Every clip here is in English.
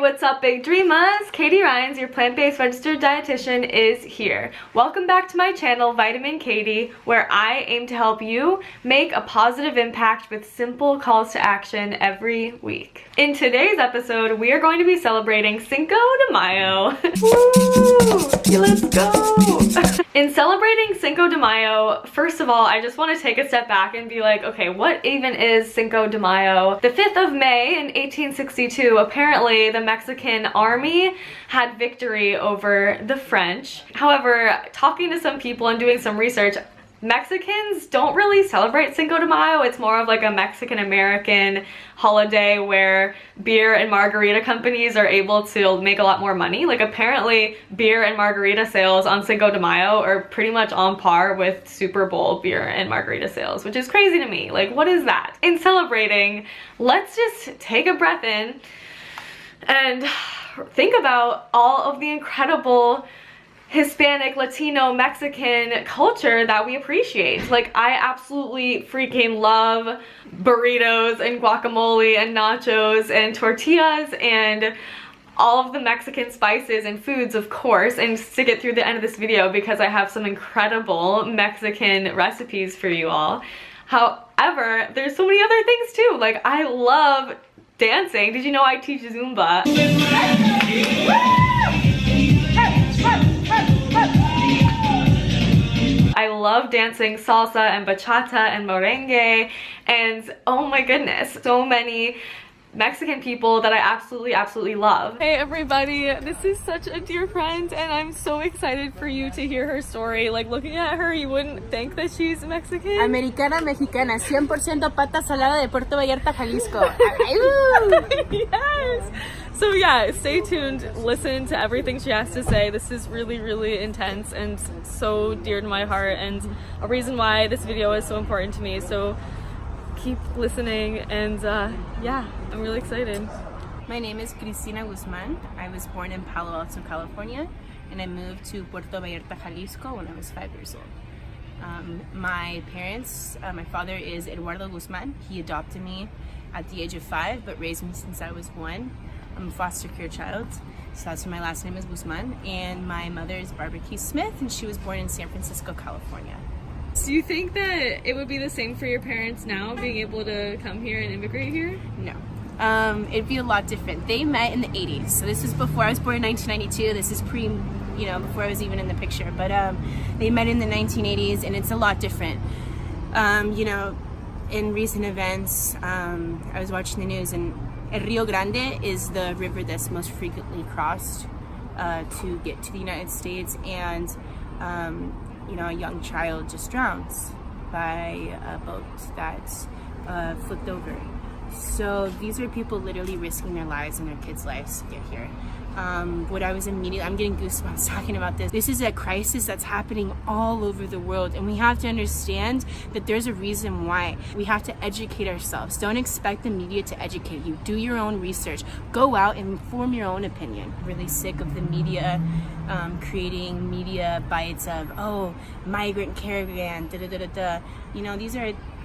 what's up, big dreamers? Katie Rhines, your plant-based registered dietitian, is here. Welcome back to my channel, Vitamin Katie, where I aim to help you make a positive impact with simple calls to action every week. In today's episode, we are going to be celebrating Cinco de Mayo. Woo! Let's go! In celebrating Cinco de Mayo, first of all, I just want to take a step back and be like, okay, what even is Cinco de Mayo? The 5th of May in 1862, apparently the Mexican army had victory over the French. However, talking to some people and doing some research, Mexicans don't really celebrate Cinco de Mayo. It's more of like a Mexican-American holiday where beer and margarita companies are able to make a lot more money. Like apparently beer and margarita sales on Cinco de Mayo are pretty much on par with Super Bowl beer and margarita sales, which is crazy to me. Like, what is that? In celebrating, let's just take a breath in and think about all of the incredible Hispanic, Latino, Mexican culture that we appreciate. Like, I absolutely freaking love burritos and guacamole and nachos and tortillas and all of the Mexican spices and foods, of course, and stick it through the end of this video because I have some incredible Mexican recipes for you all. However, there's so many other things too. Like, I love dancing. Did you know I teach Zumba? I love dancing salsa and bachata and merengue, and oh my goodness, so many Mexican people that I absolutely love. Hey everybody, this is such a dear friend and I'm so excited for you to hear her story. Like, looking at her, you wouldn't think that she's Mexican. Americana, mexicana, 100% pata salada de Puerto Vallarta, Jalisco. Yes! So yeah, stay tuned, listen to everything she has to say. This is really intense and so dear to my heart and a reason why this video is so important to me. So keep listening and yeah, I'm really excited. My name is Cristina Guzman. I was born in Palo Alto, California, and I moved to Puerto Vallarta, Jalisco when I was 5 years old. My parents, my father is Eduardo Guzman. He adopted me at the age of 5, but raised me since I was 1. I'm a foster care child, so that's why my last name is Guzman. And my mother is Barbara Keith Smith, and she was born in San Francisco, California. Do you think that it would be the same for your parents now, being able to come here and immigrate here? No. It'd be a lot different. They met in the 80s, so this was before I was born in 1992. This is pre, before I was even in the picture. But they met in the 1980s, and it's a lot different. In recent events, I was watching the news, and El Rio Grande is the river that's most frequently crossed to get to the United States, and a young child just drowns by a boat that's flipped over. So these are people literally risking their lives and their kids' lives to get here. I'm getting goosebumps talking about this. This is a crisis that's happening all over the world, and we have to understand that there's a reason why. We have to educate ourselves. Don't expect the media to educate you. Do your own research. Go out and form your own opinion. I'm really sick of the media creating media bites of, oh, migrant caravan,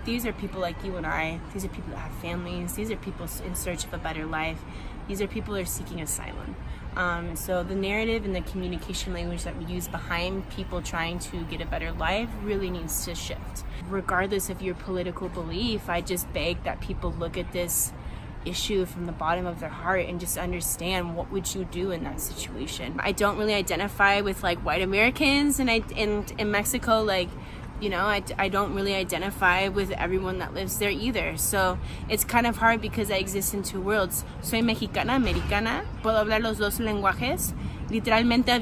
These are people like you and I. These are people that have families. These are people in search of a better life. These are people who are seeking asylum. So the narrative and the communication language that we use behind people trying to get a better life really needs to shift. Regardless of your political belief, I just beg that people look at this issue from the bottom of their heart and just understand, what would you do in that situation. I don't really identify with like white Americans, and in Mexico, I don't really identify with everyone that lives there either. So it's kind of hard because I exist in two worlds. Soy mexicana, americana, puedo hablar los dos lenguajes. Literalmente a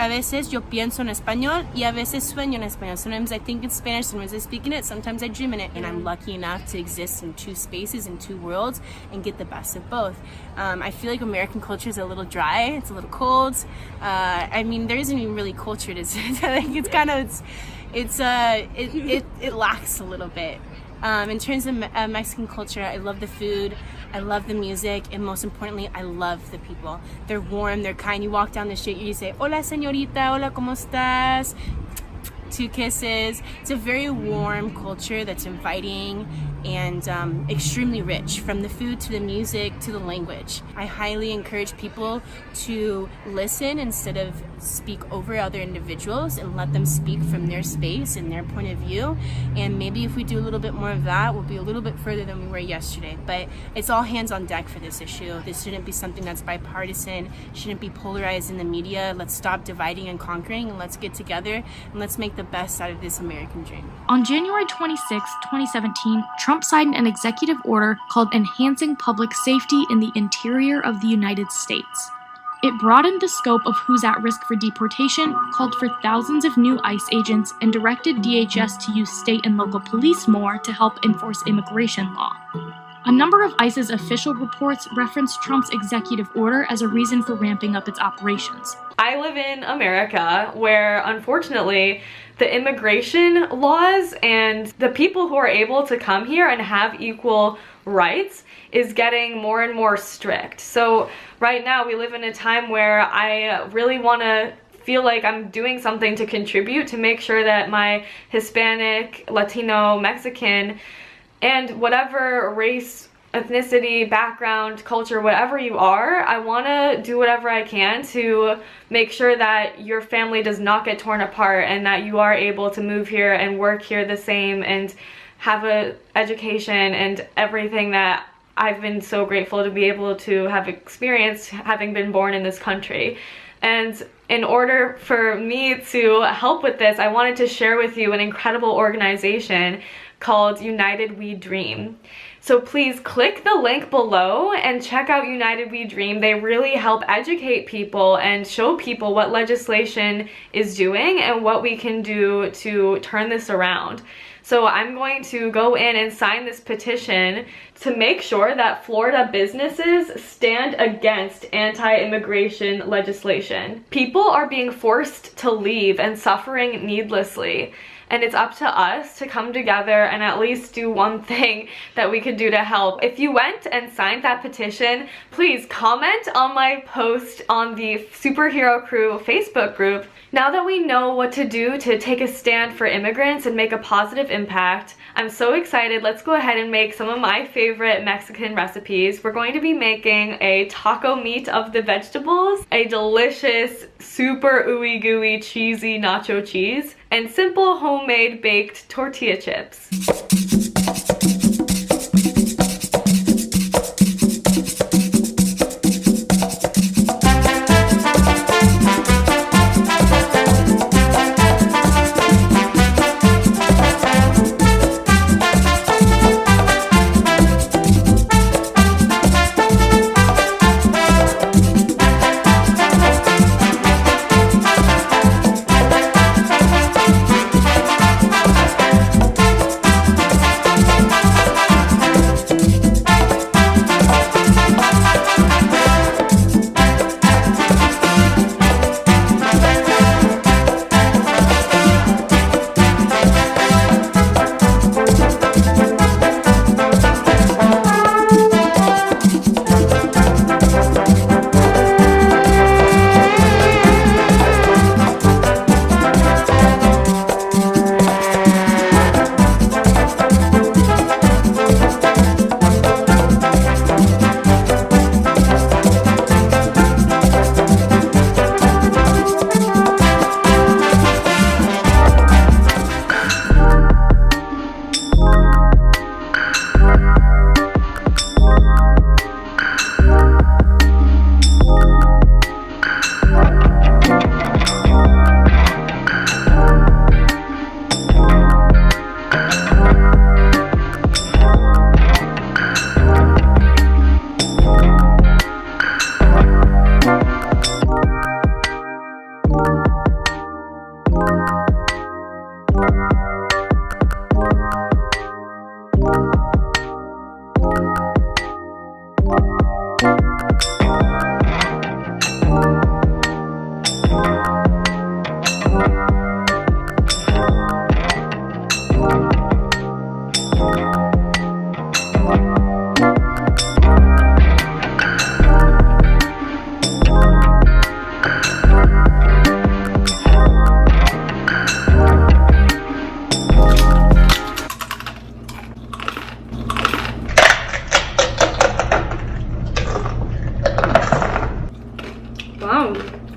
veces yo pienso en español y a veces sueño en español. Sometimes I think in Spanish, sometimes I speak in it, sometimes I dream in it. And I'm lucky enough to exist in two spaces, in two worlds, and get the best of both. I feel like American culture is a little dry, it's a little cold. There isn't even really culture to it lacks a little bit. In terms of Mexican culture, I love the food, I love the music, and most importantly, I love the people. They're warm, they're kind. You walk down the street, you say, hola señorita, hola, ¿cómo estás? 2 kisses. It's a very warm culture that's inviting and extremely rich, from the food to the music to the language. I highly encourage people to listen instead of speak over other individuals and let them speak from their space and their point of view. And maybe if we do a little bit more of that, we'll be a little bit further than we were yesterday. But it's all hands on deck for this issue. This shouldn't be something that's bipartisan, shouldn't be polarized in the media. Let's stop dividing and conquering, and let's get together and let's make the best out of this American dream. On January 26, 2017, Trump signed an executive order called Enhancing Public Safety in the Interior of the United States. It broadened the scope of who's at risk for deportation, called for thousands of new ICE agents, and directed DHS to use state and local police more to help enforce immigration law. A number of ICE's official reports reference Trump's executive order as a reason for ramping up its operations. I live in America, where unfortunately the immigration laws and the people who are able to come here and have equal rights is getting more and more strict. So right now we live in a time where I really want to feel like I'm doing something to contribute to make sure that my Hispanic, Latino, Mexican, and whatever race, ethnicity, background, culture, whatever you are, I want to do whatever I can to make sure that your family does not get torn apart and that you are able to move here and work here the same and have an education and everything that I've been so grateful to be able to have experienced having been born in this country. And in order for me to help with this, I wanted to share with you an incredible organization called United We Dream. So please click the link below and check out United We Dream. They really help educate people and show people what legislation is doing and what we can do to turn this around. So I'm going to go in and sign this petition to make sure that Florida businesses stand against anti-immigration legislation. People are being forced to leave and suffering needlessly. And it's up to us to come together and at least do one thing that we could do to help. If you went and signed that petition, please comment on my post on the Superhero Crew Facebook group. Now that we know what to do to take a stand for immigrants and make a positive impact, I'm so excited. Let's go ahead and make some of my favorite Mexican recipes. We're going to be making a taco meat of the vegetables, a delicious, super ooey gooey, cheesy nacho cheese, and simple homemade baked tortilla chips.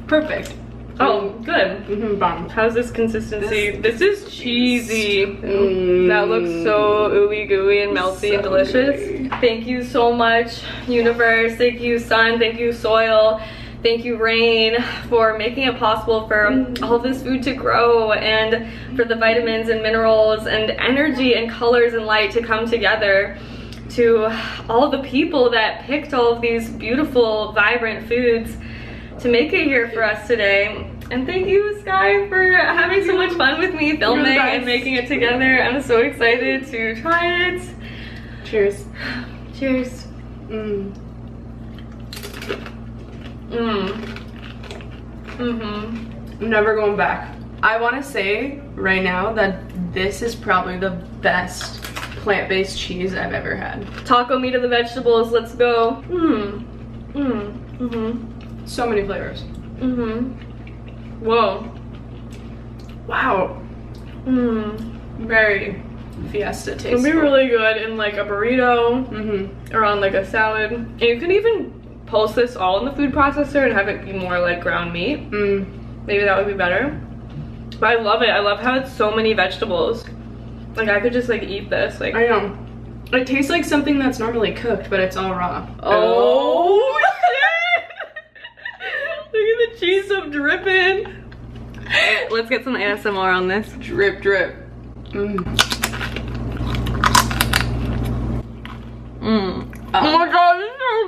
Perfect. Oh, good. Bomb. How's this consistency? This is cheesy. That looks so ooey gooey and melty and delicious. Thank you so much, universe. Thank you, sun. Thank you, soil. Thank you, rain, for making it possible for all this food to grow and for the vitamins and minerals and energy and colors and light to come together. To all the people that picked all of these beautiful, vibrant foods to make it here for us today. And thank you, Sky, for having so much fun with me filming and making it together. I'm so excited to try it. Cheers. Cheers. I'm never going back. I want to say right now that this is probably the best plant-based cheese I've ever had. Taco meat of the vegetables, let's go. So many flavors. Whoa. Wow. Very fiesta taste. It'll be really good in like a burrito or on like a salad. And you can even post this all in the food processor and have it be more like ground meat. Maybe that would be better. But I love it. I love how it's so many vegetables. Like I could just like eat this. Like I know. It tastes like something that's normally cooked, but it's all raw. Oh shit! Look at the cheese so dripping. Right, let's get some ASMR on this. Drip, drip. Oh my god, it's so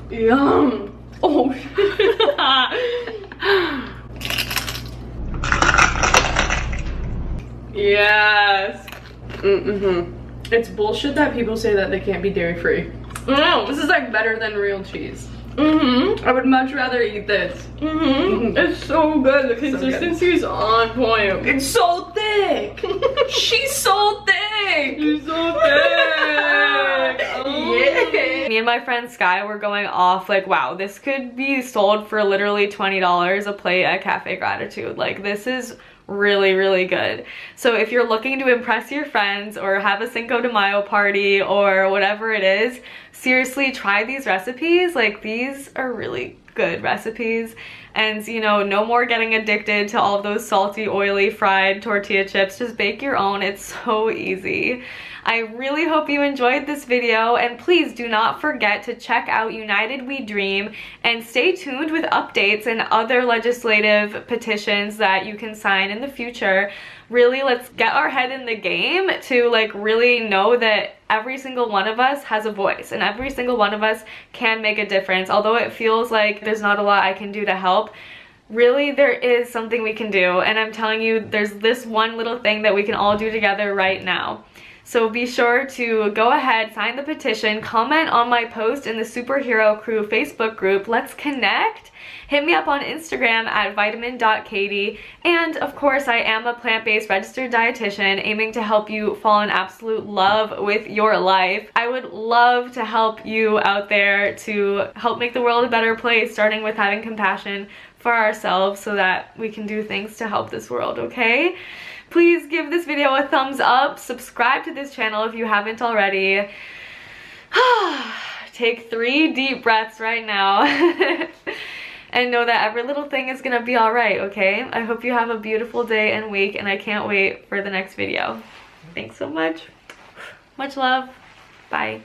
good. Yum. Oh Yes. It's bullshit that people say that they can't be dairy free. No. This is like better than real cheese. I would much rather eat this. It's so good. The consistency is on point. It's so thick. She's so thick. She's so thick. Yeah. Me and my friend Sky were going off like, wow, this could be sold for literally $20 a plate at Cafe Gratitude. Like this is really, really good. So if you're looking to impress your friends or have a Cinco de Mayo party or whatever it is, seriously try these recipes. Like these are really good recipes. And you know, no more getting addicted to all of those salty, oily, fried tortilla chips. Just bake your own. It's so easy. I really hope you enjoyed this video, and please do not forget to check out United We Dream and stay tuned with updates and other legislative petitions that you can sign in the future. Really, let's get our head in the game to like really know that every single one of us has a voice and every single one of us can make a difference. Although it feels like there's not a lot I can do to help, really there is something we can do, and I'm telling you, there's this one little thing that we can all do together right now. So be sure to go ahead, sign the petition, comment on my post in the Superhero Crew Facebook group. Let's connect. Hit me up on Instagram at vitamin.katie. And of course, I am a plant-based registered dietitian aiming to help you fall in absolute love with your life. I would love to help you out there to help make the world a better place, starting with having compassion for ourselves so that we can do things to help this world, okay? Please give this video a thumbs up, subscribe to this channel if you haven't already. Take 3 deep breaths right now and know that every little thing is gonna be all right, okay? I hope you have a beautiful day and week, and I can't wait for the next video. Thanks so much. Much love. Bye.